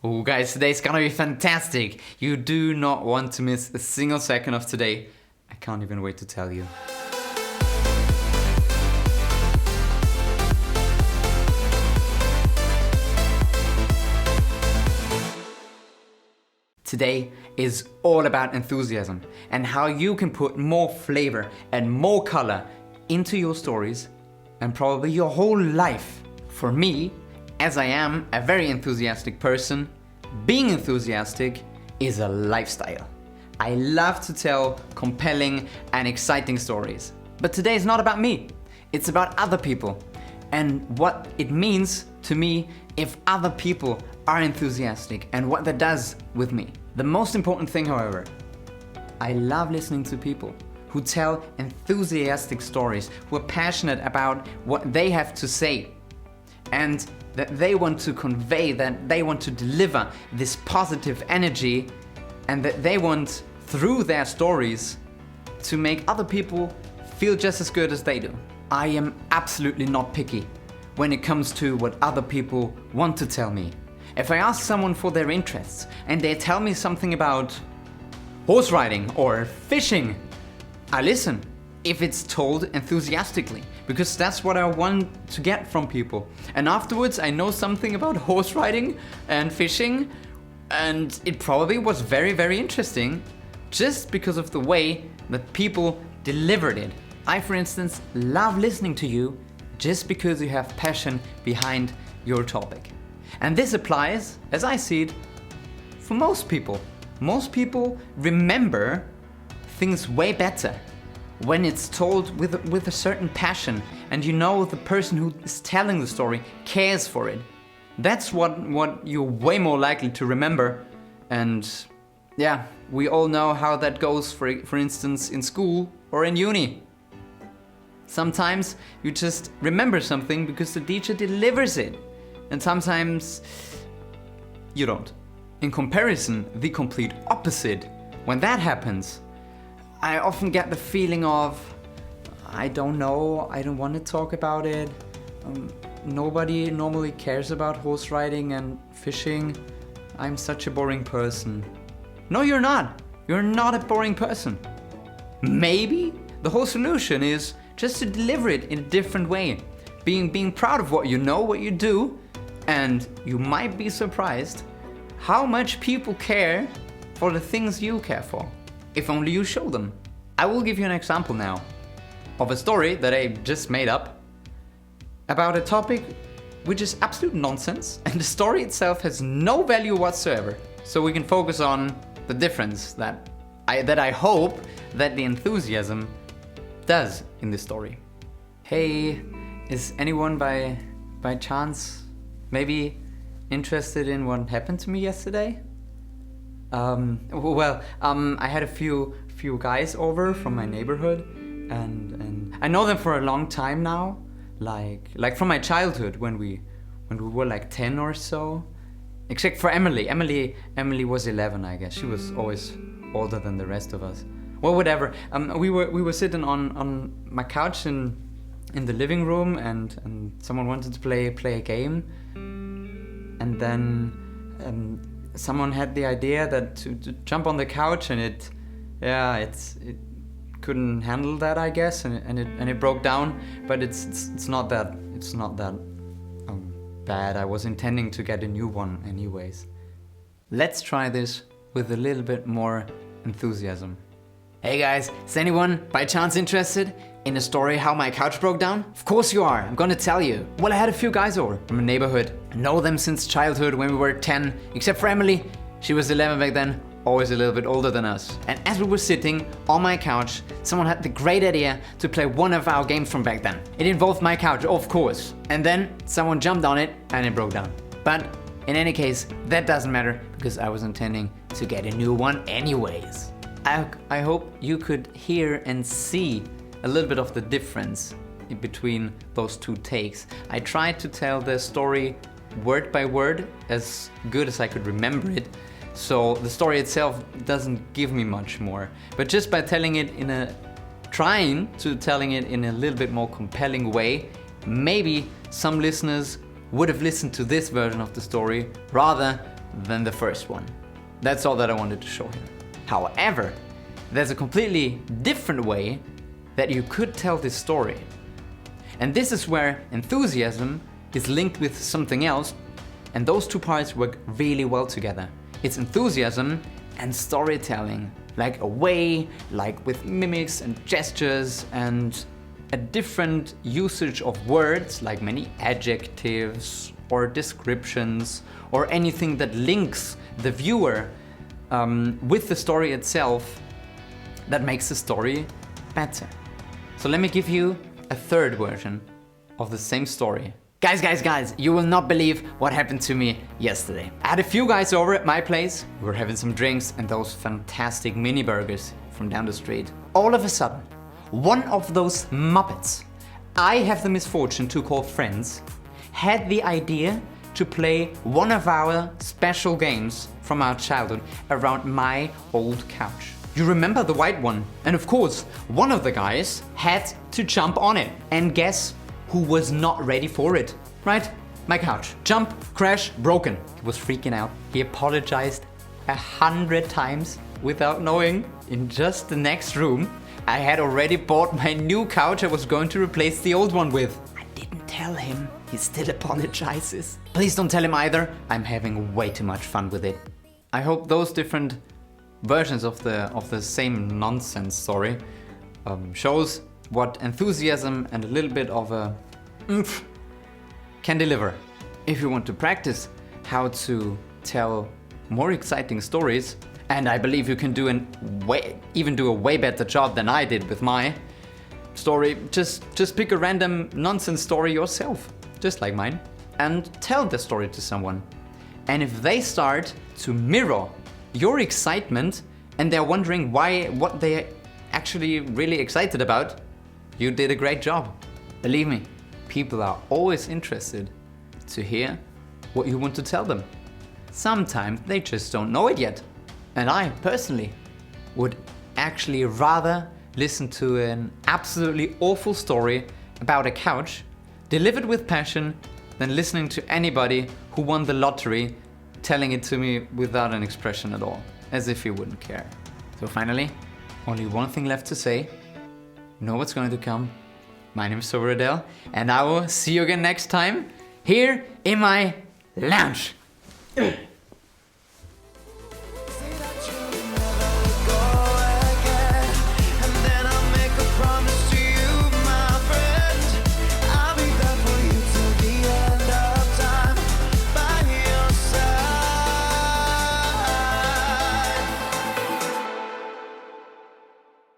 Oh guys, today's gonna be fantastic. You do not want to miss a single second of today. I can't even wait to tell you. Today is all about enthusiasm and how you can put more flavor and more color into your stories and probably your whole life. For me, as I am a very enthusiastic person, being enthusiastic is a lifestyle. I love to tell compelling and exciting stories. But today is not about me, it's about other people and what it means to me if other people are enthusiastic and what that does with me. The most important thing, however, I love listening to people who tell enthusiastic stories, who are passionate about what they have to say and that they want to convey, that they want to deliver this positive energy and that they want, through their stories, to make other people feel just as good as they do. I am absolutely not picky when it comes to what other people want to tell me. If I ask someone for their interests and they tell me something about horse riding or fishing, I listen if it's told enthusiastically, because that's what I want to get from people. And afterwards I know something about horse riding and fishing, and it probably was very, very interesting just because of the way that people delivered it. I, for instance, love listening to you just because you have passion behind your topic. And this applies, as I see it, for most people. Most people remember things way better when it's told with a certain passion and you know the person who is telling the story cares for it. That's what you're way more likely to remember. And yeah, we all know how that goes, for instance, in school or in uni. Sometimes you just remember something because the teacher delivers it, and sometimes you don't. In comparison, the complete opposite. When that happens, I often get the feeling of, I don't know, I don't want to talk about it. Nobody normally cares about horse riding and fishing. I'm such a boring person. No, you're not. You're not a boring person. Maybe the whole solution is just to deliver it in a different way. Being proud of what you know, what you do, and you might be surprised how much people care for the things you care for, if only you show them. I will give you an example now of a story that I just made up about a topic which is absolute nonsense, and the story itself has no value whatsoever. So we can focus on the difference that I hope that the enthusiasm does in this story. Hey, is anyone by chance maybe interested in what happened to me yesterday? I had a few guys over from my neighborhood, and I know them for a long time now, like from my childhood when we were like 10 or so. Except for Emily. Emily was 11, I guess. She was always older than the rest of us. Well, whatever. We were sitting on my couch in the living room, and someone wanted to play a game, and then someone had the idea that to jump on the couch, and it couldn't handle that, I guess, and it broke down. But it's not that bad. I was intending to get a new one anyways. Let's try this with a little bit more enthusiasm. Hey guys, is anyone by chance interested in a story how my couch broke down? Of course you are, I'm gonna tell you. Well, I had a few guys over from a neighborhood. I know them since childhood when we were 10, except for Emily. She was 11 back then, always a little bit older than us. And as we were sitting on my couch, someone had the great idea to play one of our games from back then. It involved my couch, of course. And then someone jumped on it and it broke down. But in any case, that doesn't matter because I was intending to get a new one anyways. I hope you could hear and see a little bit of the difference in between those two takes. I tried to tell the story word by word as good as I could remember it, so the story itself doesn't give me much more. But just by telling it in a little bit more compelling way, maybe some listeners would have listened to this version of the story rather than the first one. That's all that I wanted to show here. However, there's a completely different way that you could tell this story. And this is where enthusiasm is linked with something else, and those two parts work really well together. It's enthusiasm and storytelling, like a way, like with mimics and gestures and a different usage of words, like many adjectives or descriptions or anything that links the viewer with the story itself, that makes the story better. So let me give you a third version of the same story. Guys, you will not believe what happened to me yesterday. I had a few guys over at my place. We were having some drinks and those fantastic mini burgers from down the street. All of a sudden, one of those Muppets I have the misfortune to call friends had the idea to play one of our special games from our childhood around my old couch. You remember the white one? And of course, one of the guys had to jump on it. And guess who was not ready for it? Right? My couch. Jump, crash, broken. He was freaking out. He apologized 100 times without knowing. In just the next room, I had already bought my new couch I was going to replace the old one with. I didn't tell him. He still apologizes. Please don't tell him either. I'm having way too much fun with it. I hope those different versions of the same nonsense story shows what enthusiasm and a little bit of a oomph can deliver. If you want to practice how to tell more exciting stories, and I believe you can do even do a way better job than I did with my story, just pick a random nonsense story yourself, just like mine, and tell the story to someone. And if they start to mirror your excitement and they're wondering what they're actually really excited about, you did a great job. Believe me, people are always interested to hear what you want to tell them. Sometimes they just don't know it yet. And I personally would actually rather listen to an absolutely awful story about a couch delivered with passion than listening to anybody who won the lottery telling it to me without an expression at all, as if he wouldn't care. So finally, only one thing left to say. You know what's going to come. My name is Toby Roydell, and I will see you again next time here in my lounge.